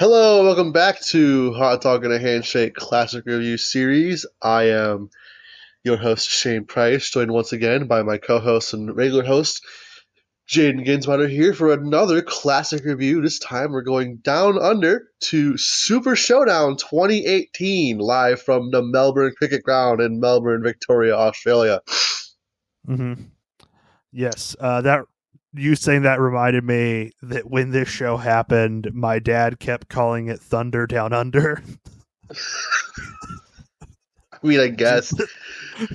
Hello, welcome back to Hot Dog and a Handshake Classic Review Series. I am your host, Shane Price, joined once again by my co-host and regular host, Jayden Ginswater, here for another classic review. This time we're going down under to Super Showdown 2018, live from the Melbourne Cricket Ground in Melbourne, Victoria, Australia. Mm-hmm. Yes, that you saying that reminded me that when this show happened, my dad kept calling it Thunder Down Under. I guess.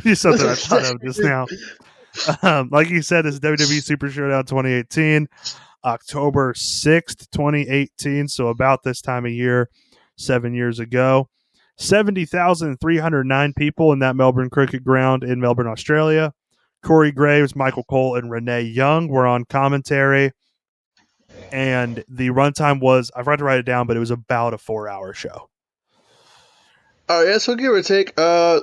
Just something I thought of just now. Like you said, it's WWE Super Showdown 2018, October 6th, 2018. So about this time of year, 7 years ago. 70,309 people in that Melbourne Cricket Ground in Melbourne, Australia. Corey Graves, Michael Cole, and Renee Young were on commentary. And the runtime was, I forgot to write it down, but it was about a 4-hour show. All right, so give or take. Oh,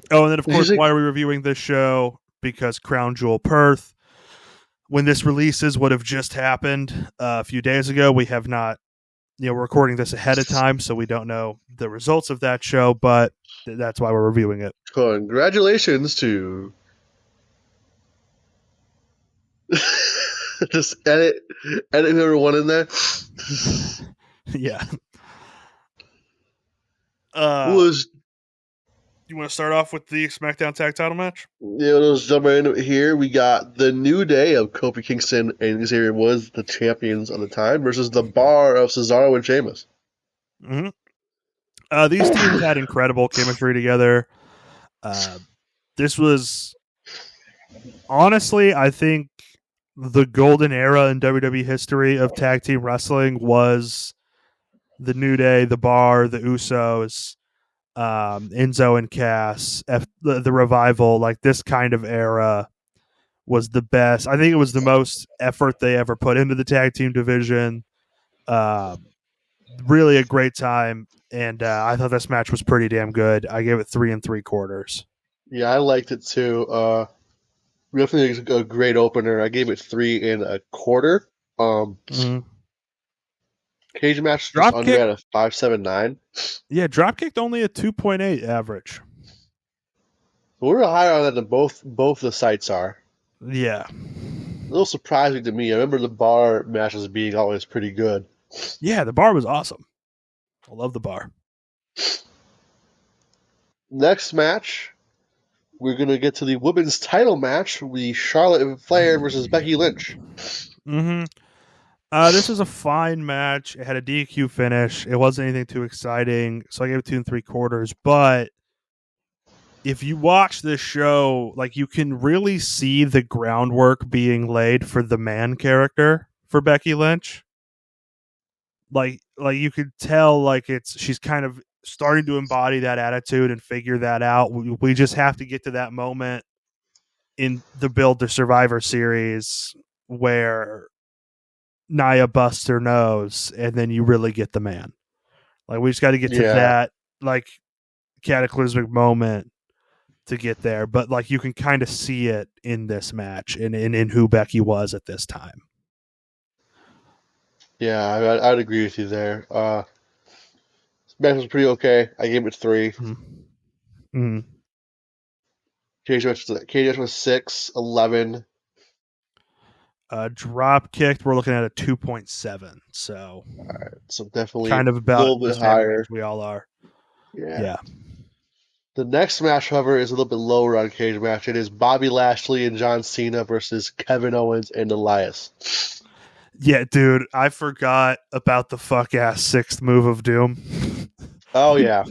and then, of course, why are we reviewing this show? Because Crown Jewel Perth, when this releases, would have just happened a few days ago. We have not, we're recording this ahead of time, so we don't know the results of that show, but that's why we're reviewing it. Congratulations to... Just edit number one in there. Yeah. You want to start off with the SmackDown Tag Title match? Yeah, let's jump right into it here. We got the New Day of Kofi Kingston and Xavier Woods, the champions of the time, versus the Bar of Cesaro and Sheamus. Mm-hmm. These teams had incredible chemistry together. This was, honestly, I think the golden era in WWE history of tag team wrestling was the New Day, the Bar, the Usos, Enzo and Cass, the Revival. Like, this kind of era was the best. I think it was the most effort they ever put into the tag team division. Really a great time, and I thought this match was pretty damn good. I gave it 3 3/4. Yeah, I liked it too. Definitely a great opener. I gave it 3 1/4. Cage match just under at a 5.79. Yeah, dropkicked only a 2.8 average. We're higher on that than both the sites are. Yeah. A little surprising to me. I remember the Bar matches being always pretty good. Yeah, the Bar was awesome. I love the Bar. Next match, we're going to get to the women's title match, the Charlotte Flair versus Becky Lynch. Mm-hmm. This is a fine match. It had a DQ finish. It wasn't anything too exciting, so I gave it 2 3/4. But if you watch this show, like, you can really see the groundwork being laid for the man character for Becky Lynch. Like you could tell, like, she's kind of starting to embody that attitude and figure that out. We just have to get to that moment in the build to Survivor Series where Nia busts her nose, and then you really get the man. Like, we just got to get to that, like, cataclysmic moment to get there. But, like, you can kind of see it in this match and in who Becky was at this time. Yeah, I'd agree with you there. This match was pretty okay. I gave it 3. Mm-hmm. Cage match was 6, 11. Drop kicked, we're looking at a 2.7. So, all right, so definitely kind of about a little bit higher. We all are. Yeah. The next match, however, is a little bit lower on cage match. It is Bobby Lashley and John Cena versus Kevin Owens and Elias. Yeah, dude, I forgot about the fuck ass 6th move of doom. Oh yeah.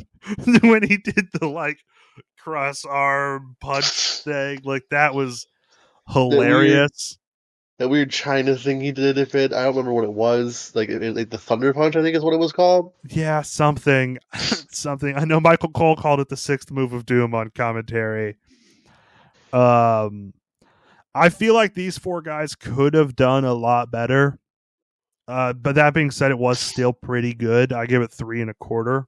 When he did the, like, cross arm punch thing, like, that was hilarious. That weird China thing he did. I don't remember what it was. Like the Thunder Punch, I think is what it was called. Yeah, something. I know Michael Cole called it the 6th move of doom on commentary. I feel like these 4 guys could have done a lot better. But that being said, it was still pretty good. I give it 3 1/4.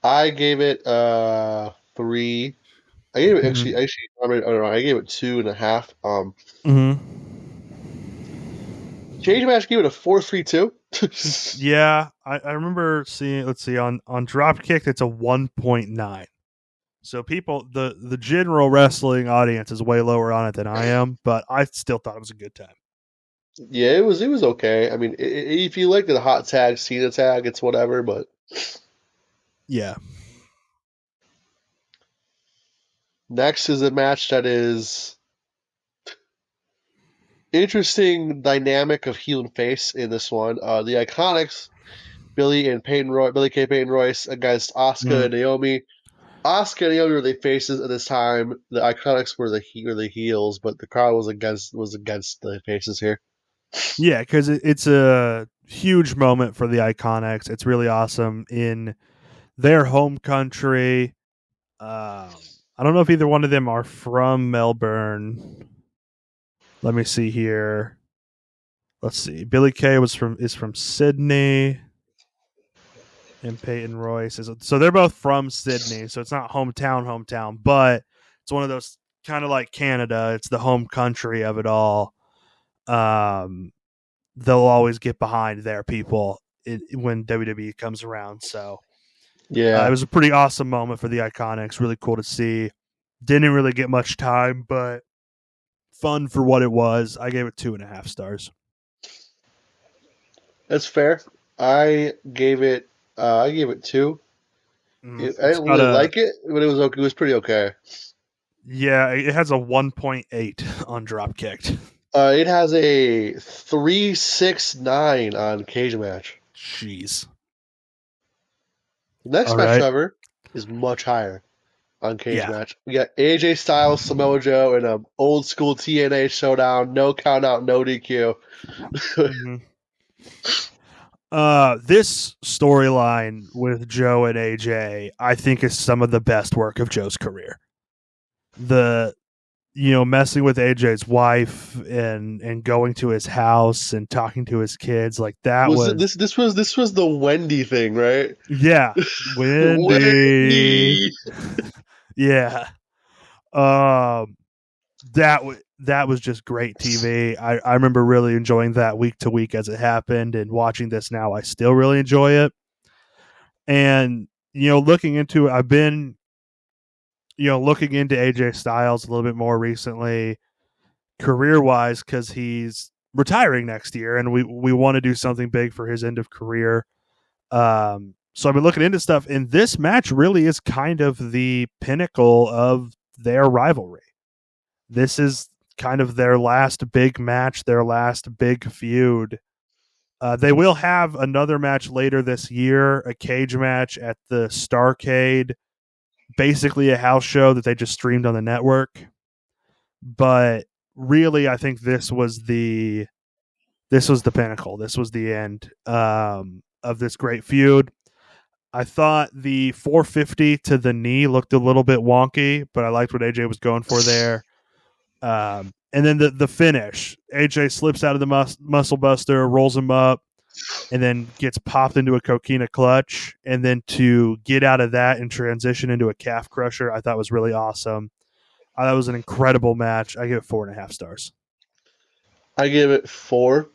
I gave it 3. I gave it actually. I gave it 2.5. Cage match gave it a 4.32. Yeah, I remember seeing. Let's see, on Dropkick, it's a 1.9. So the general wrestling audience is way lower on it than I am, but I still thought it was a good time. Yeah, it was okay. I mean, if you like the hot tag, Cena tag, it's whatever. But Yeah. next is a match that is interesting dynamic of heel and face in this one. The Iconics, Billy Kay Peyton Royce against Asuka Mm. and Naomi. Asuka and Naomi were the faces at this time. The Iconics were the heels, but the crowd was against the faces here. Yeah, because it's a huge moment for the Iconics. It's really awesome in their home country. I don't know if either one of them are from Melbourne. Let me see here. Let's see. Billy Kay is from Sydney, and Peyton Royce is, so they're both from Sydney. So it's not hometown, but it's one of those kind of like Canada. It's the home country of it all. Um, they'll always get behind their people when WWE comes around. So it Yeah, was a pretty awesome moment for the Iconics. Really cool to see. Didn't really get much time, but fun for what it was. I gave it 2.5 stars. that's fair. I gave it. I gave it two. I It's didn't got really a, like it, but it was okay. It was pretty okay. yeah, it has a 1.8 on Dropkicked. It has a 3.69 on Cage Match. Jeez. The next All match, right. however, is much higher on Cage Yeah. Match. We got AJ Styles, Samoa Joe in a old school TNA showdown. No count out, no DQ. hmm this storyline with Joe and AJ, I think, is some of the best work of Joe's career. The messing with AJ's wife and going to his house and talking to his kids, like that Was it was, this was the Wendy thing, right? yeah, Wendy. Wendy. Yeah. Um that was just great TV. I remember really enjoying that week to week as it happened, and watching this now I still really enjoy it. And looking into it, I've been looking into AJ Styles a little bit more recently, career wise, because he's retiring next year, and we want to do something big for his end of career. So I've been looking into stuff, and this match really is kind of the pinnacle of their rivalry. This is kind of their last big match, their last big feud. They will have another match later this year, a cage match at the Starcade, basically a house show that they just streamed on the network. But really, I think this was the pinnacle. This was the end of this great feud. I thought the 450 to the knee looked a little bit wonky, but I liked what AJ was going for there. And then the finish, AJ slips out of the muscle buster, rolls him up, and then gets popped into a coquina clutch. And then to get out of that and transition into a calf crusher, I thought was really awesome. That was an incredible match. I give it 4.5 stars. I give it four,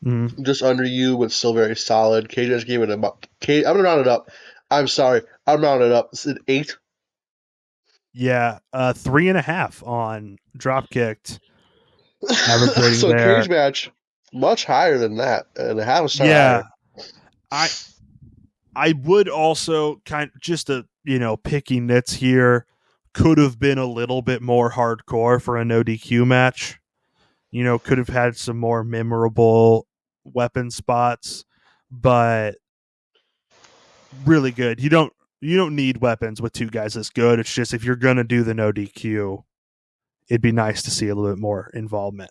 Mm-hmm. just under you, but still very solid. KJ just gave it about. I'm gonna round it up. I'm sorry, I'm rounding it up. It's an 8. Yeah, 3.5 on Dropkicked. Average rating So Cage there. Match, much higher than that, and a half a star Yeah, higher. I I would also kind of, just a picky nits here, could have been a little bit more hardcore for a no DQ match. Could have had some more memorable weapon spots, but really good. You don't need weapons with two guys this good. It's just, if you're gonna do the no DQ, it'd be nice to see a little bit more involvement.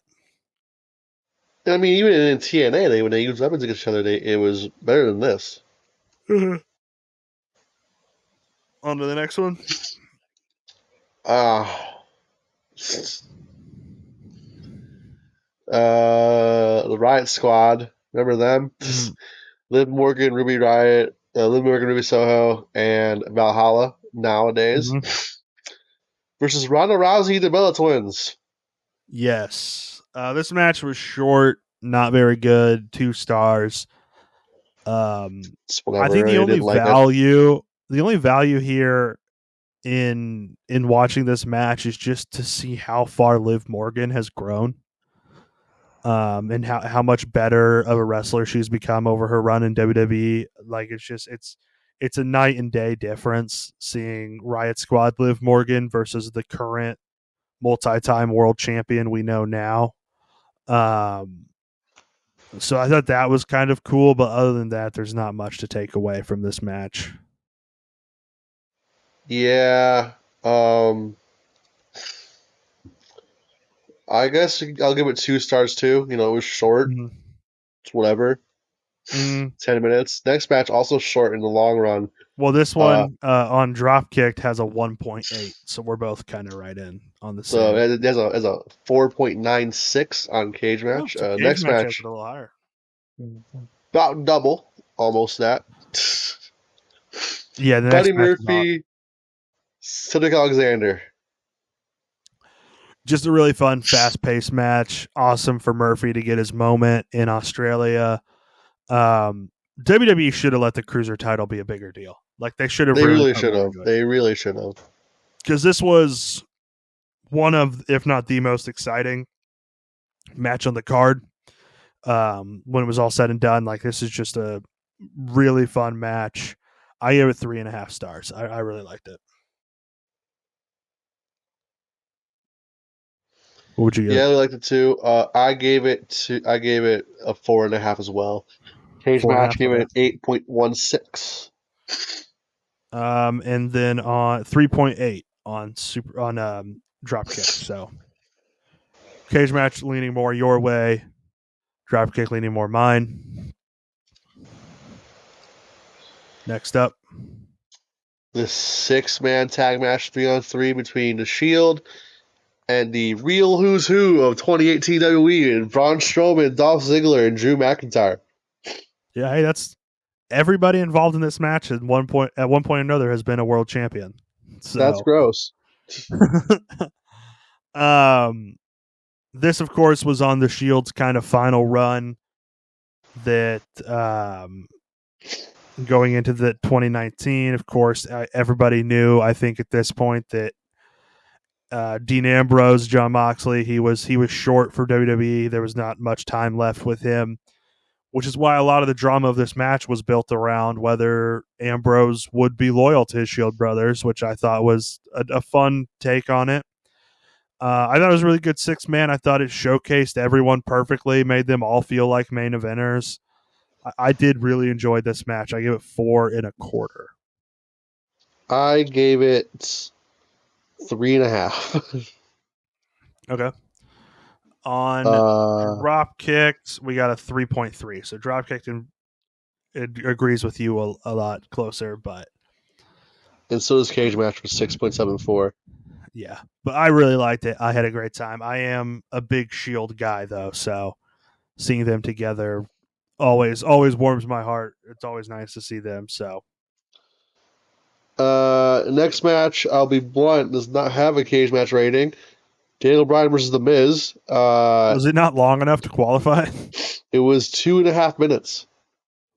And I mean, even in TNA, when they used weapons against each other, it was better than this. On to the next one. Ah, the Riot Squad. Remember them? Mhm. Liv Morgan, Ruby Riot, Liv Morgan, Ruby Soho, and Valhalla nowadays Mhm. versus Ronda Rousey, the Bella Twins. Yes. This match was short. not very good. 2 stars. It's I think whatever. I didn't like it. the only value here in watching this match is just to see how far Liv Morgan has grown. And how much better of a wrestler she's become over her run in WWE. Like it's a night and day difference seeing Riot Squad Liv Morgan versus the current multi-time world champion we know now. So I thought that was kind of cool, but other than that, there's not much to take away from this match. Yeah. I guess I'll give it 2 stars too. It was short. Mm-hmm. It's whatever. Mm. 10 minutes. Next match also short in the long run. Well, this Uh, one on Dropkick has a 1.8, so we're both kind of right in on the so same. it has a 4.96 on Cage Oh, Match. so Cage Next Match has it match, a little higher. about double, almost that. Yeah, the Buddy next match is on. Murphy, Cedric Alexander. Just a really fun, fast-paced match. Awesome for Murphy to get his moment in Australia. WWE should have let the cruiser title be a bigger deal. Like they should have They really really put should more have. into it They really should have. because this was one of, if not the most exciting match on the card. When it was all said and done, like this is just a really fun match. I gave it 3.5 stars. I really liked it. What would you give Yeah, it? I liked it too. I gave it a 4.5 as well. Cage Four and a Match half. gave it Okay. an 8.16. And then on 3.8 on Dropkick. So Cage Match leaning more your way. Dropkick leaning more mine. Next up, The 6-man tag match 3-on-3 between the Shield and the real who's who of 2018 WWE and Braun Strowman, Dolph Ziggler, and Drew McIntyre. yeah, hey, that's everybody involved in this match at one point or another has been a world champion. That's So, gross. um, this of course was on the Shield's kind of final run that going into the 2019. Of course, everybody knew. I think at this point that Dean Ambrose, John Moxley, he was short for WWE. There was not much time left with him, which is why a lot of the drama of this match was built around whether Ambrose would be loyal to his Shield brothers, which I thought was a fun take on it. I thought it was a really good 6-man. I thought it showcased everyone perfectly, made them all feel like main eventers. I did really enjoy this match. I give it 4.25. I gave it 3.5. Okay. On drop kicks, we got a 3.3. So drop kicked and it agrees with you a lot closer, but and so does Cage Match with 6.74. yeah. But I really liked it. I had a great time. I am a big Shield guy though, so seeing them together always warms my heart. It's always nice to see them. So Next match, I'll be blunt, does not have a Cage Match rating. Daniel Bryan versus The Miz. was it not long enough to qualify? It was 2.5 minutes.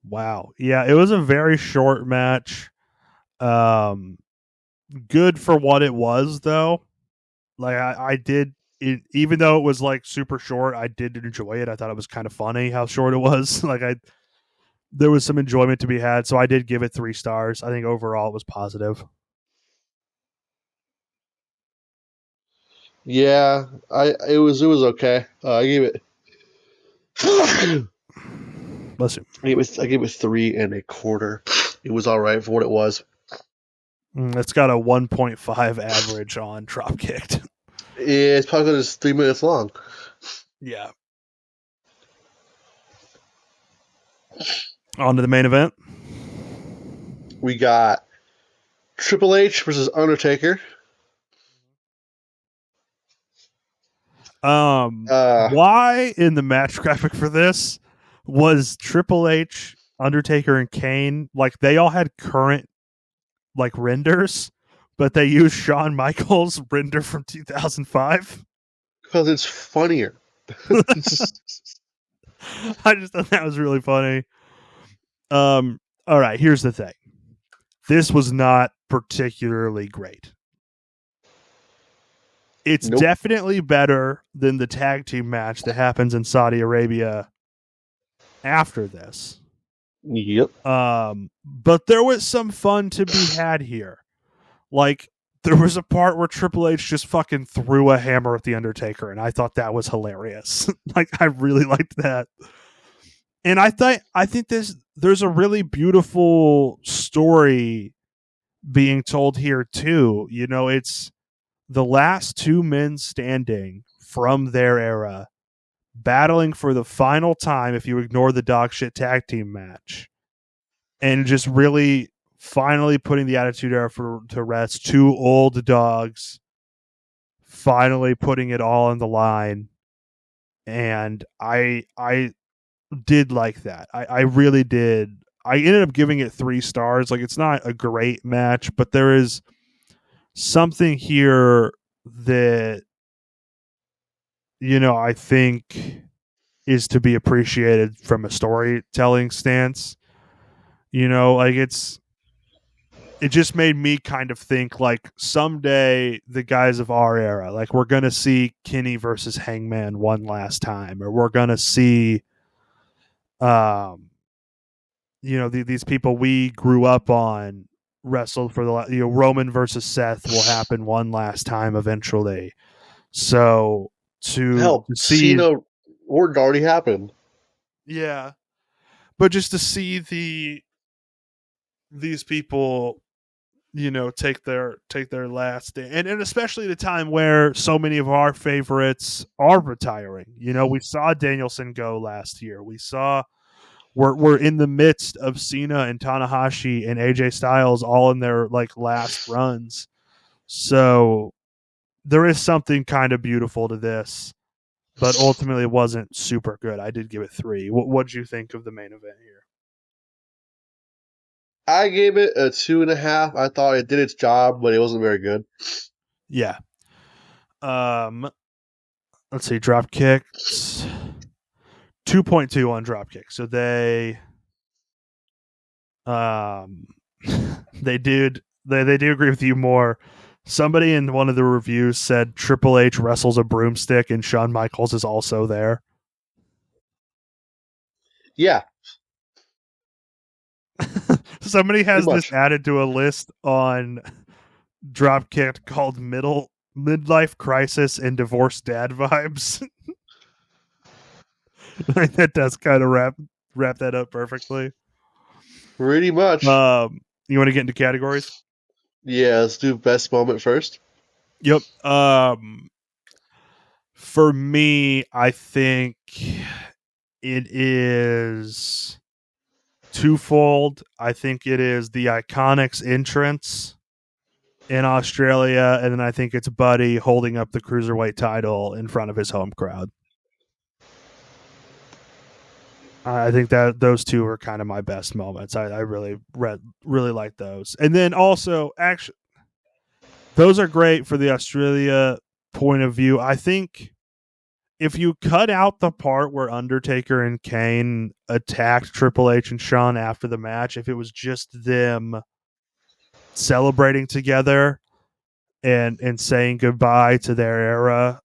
Wow. Yeah, it was a very short match. Um, good for what it was though. Like I did it, even though it was like super short, I did enjoy it. I thought it was kind of funny how short it was. Like there was some enjoyment to be had, so I did give it 3 stars. I think overall it was positive. Yeah, it was okay. I gave it Listen, I gave it 3.25. It was all right for what it was. it's got a 1.5 average on drop kicked. Yeah, it's probably because it's 3 minutes long. Yeah. On to the main event. We got Triple H versus Undertaker. Uh, Why in the match graphic for this was Triple H, Undertaker, and Kane like they all had current like renders, but they used Shawn Michaels render from 2005? because it's funnier. I just thought that was really funny. All right, here's the thing. This was not particularly great. It's Nope. definitely better than the tag team match that happens in Saudi Arabia after this. Yep. But there was some fun to be had here. Like, there was a part where Triple H just fucking threw a hammer at the Undertaker, and I thought that was hilarious. Like, I really liked that. And I think there's a really beautiful story being told here too. You know, it's the last two men standing from their era battling for the final time if you ignore the dog shit tag team match, and just really finally putting the Attitude Era to rest. Two old dogs finally putting it all on the line, and I did like that. I really did. I ended up giving it 3 stars. Like, it's not a great match, but there is something here that, I think is to be appreciated from a storytelling stance. Like, it just made me kind of think, like, someday the guys of our era, like, we're going to see Kenny versus Hangman one last time, or we're going to see these people we grew up on wrestled for the Roman versus Seth will happen one last time eventually. So to Hell, see, Cena Orton already happened. yeah, but just to see these people, take their last day, and especially at a time where so many of our favorites are retiring. We saw Danielson go last year. We're in the midst of Cena and Tanahashi and AJ Styles all in their like last runs. So there is something kind of beautiful to this, but ultimately it wasn't super good. I did give it 3. What did you think of the main event here? I gave it a 2.5. I thought it did its job, but it wasn't very good. Yeah. Let's see, drop kicks. 2.2 on drop kick. So um they do agree with you more. Somebody in one of the reviews said Triple H wrestles a broomstick and Shawn Michaels is also there. Yeah, Somebody pretty has this much. added to a list on Dropkick called Midlife Crisis and Divorced Dad Vibes. Like, that does kind of wrap that up perfectly. Pretty much. You want to get into categories? Yeah, let's do best moment first. Yep. For me, I think it is twofold. I think it is the Iconics entrance in Australia, and then I think it's Buddy holding up the cruiserweight title in front of his home crowd. I think that those two are kind of my best moments. I really like those, and then also actually those are great for the Australia point of view. I think if you cut out the part where Undertaker and Kane attacked Triple H and Shawn after the match, if it was just them celebrating together and saying goodbye to their era,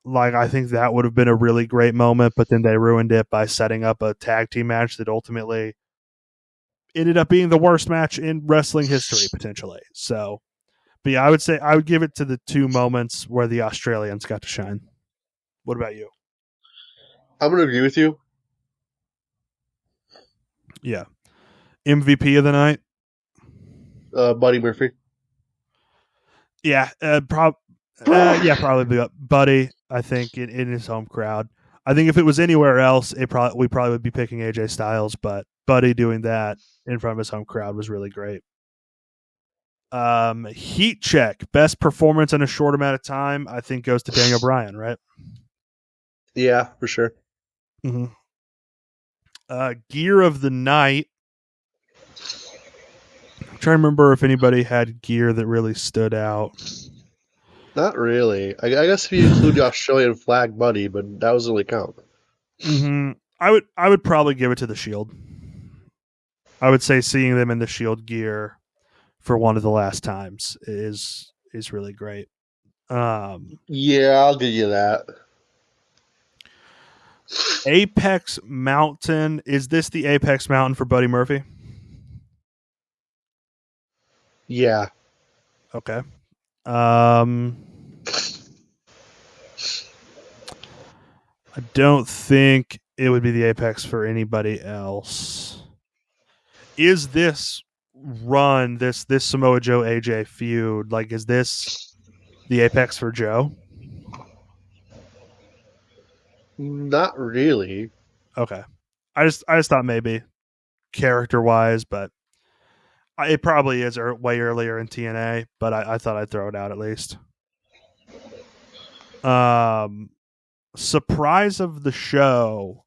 like, I think that would have been a really great moment, but then they ruined it by setting up a tag team match that ultimately ended up being the worst match in wrestling history potentially. So, but yeah, I would give it to the 2 moments where the Australians got to shine. What about you? I'm gonna agree with you. Yeah. MVP of the night? Buddy Murphy. Yeah, probably Buddy. I think in his home crowd. I think if it was anywhere else, we probably would be picking AJ Styles, but Buddy doing that in front of his home crowd was really great. Heat check, best performance in a short amount of time, I think goes to Daniel Bryan, right? Yeah, for sure. Mm-hmm. Gear of the night. I'm trying to remember if anybody had gear that really stood out. Not really. I guess if you include the Australian flag Buddy, but that doesn't really count. Mm-hmm. I would probably give it to the Shield. I would say seeing them in the Shield gear for one of the last times is really great. Yeah, I'll give you that. Apex Mountain, is this the Apex Mountain for Buddy Murphy? Yeah. Okay. I don't think it would be the Apex for anybody else. Is this run, this Samoa Joe AJ feud, like, is this the Apex for Joe? Not really. Okay. I just thought maybe character wise, but it probably is way earlier in TNA, but I thought I'd throw it out at least. Surprise of the show.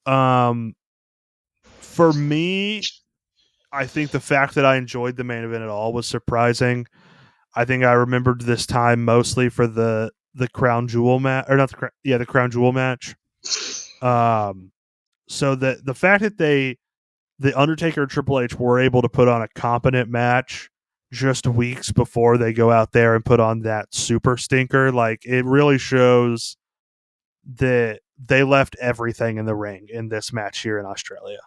For me, I think the fact that I enjoyed the main event at all was surprising. I think I remembered this time mostly for the crown jewel match, or not the crown jewel match. So the fact that the Undertaker and Triple H were able to put on a competent match just weeks before they go out there and put on that super stinker, like, it really shows that they left everything in the ring in this match here in Australia.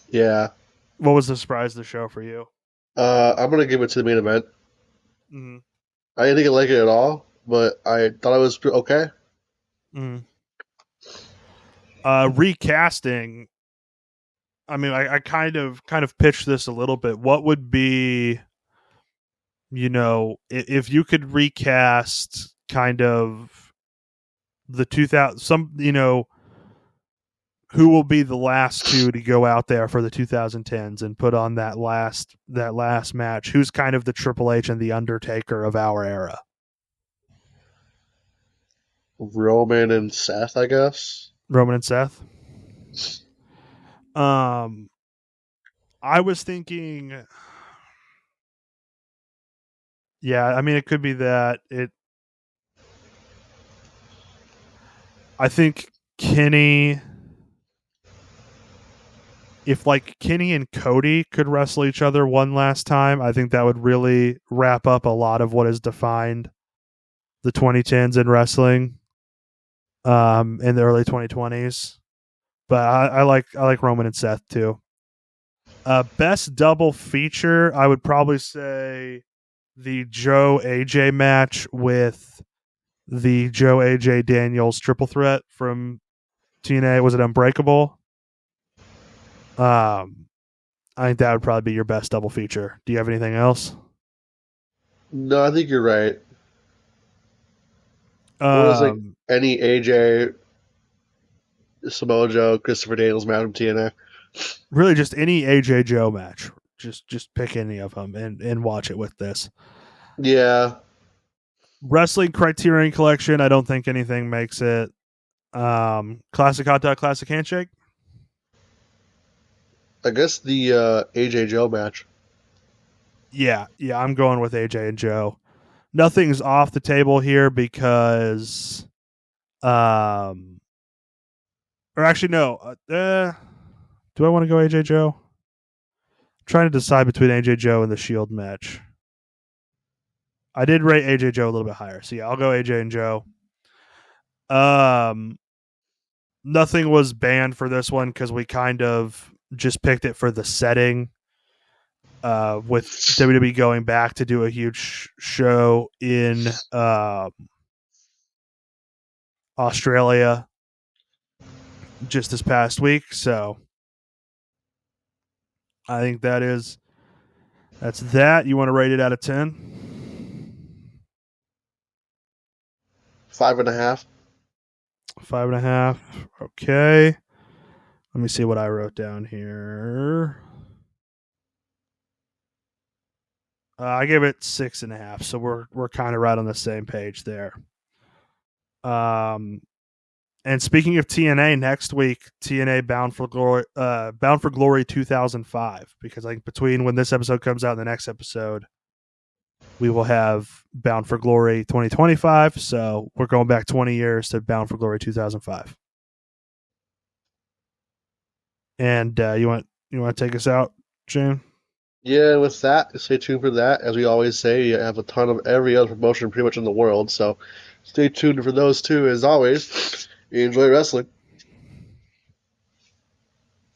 Yeah. What was the surprise of the show for you? I'm gonna give it to the main event. Mm-hmm. I didn't like it at all, but I thought it was okay. Mm-hmm. Recasting. I mean, I kind of pitched this a little bit. What would be, if you could recast kind of the 2000, who will be the last two to go out there for the 2010s and put on that last match? Who's kind of the Triple H and the Undertaker of our era? Roman and Seth, I guess. Roman and Seth. I was thinking, yeah, I mean, it could be that. I think Kenny, if like Kenny and Cody could wrestle each other one last time, I think that would really wrap up a lot of what has defined the 2010s in wrestling, in the early 2020s. But I like Roman and Seth too. Best double feature, I would probably say the Joe AJ match with the Joe AJ Daniels triple threat from TNA. Was it Unbreakable? I think that would probably be your best double feature. Do you have anything else? No, I think you're right. What was like Um, any AJ, Samoa Joe, Christopher Daniels match from TNA? Really, just any AJ Joe match. Just pick any of them and watch it with this. Yeah. Wrestling Criterion Collection, I don't think anything makes it. Classic Hot Dog, Classic Handshake. I guess the AJ Joe match. Yeah, I'm going with AJ and Joe. Nothing's off the table here because, or actually no. Do I want to go AJ Joe? I'm trying to decide between AJ Joe and the Shield match. I did rate AJ Joe a little bit higher, so yeah, I'll go AJ and Joe. Nothing was banned for this one because we kind of just picked it for the setting. With WWE going back to do a huge show in Australia just this past week, so I think that's that. You want to rate it out of 10? 5.5. 5.5. Okay. Let me see what I wrote down here. I gave it 6.5, so we're kind of right on the same page there. And speaking of TNA, next week TNA Bound for Glory 2005, because like between when this episode comes out and the next episode, we will have Bound for Glory 2025. So we're going back 20 years to Bound for Glory 2005. And you want to take us out, Shane? Yeah, with that, stay tuned for that. As we always say, you have a ton of every other promotion pretty much in the world, so stay tuned for those too. As always, you enjoy wrestling.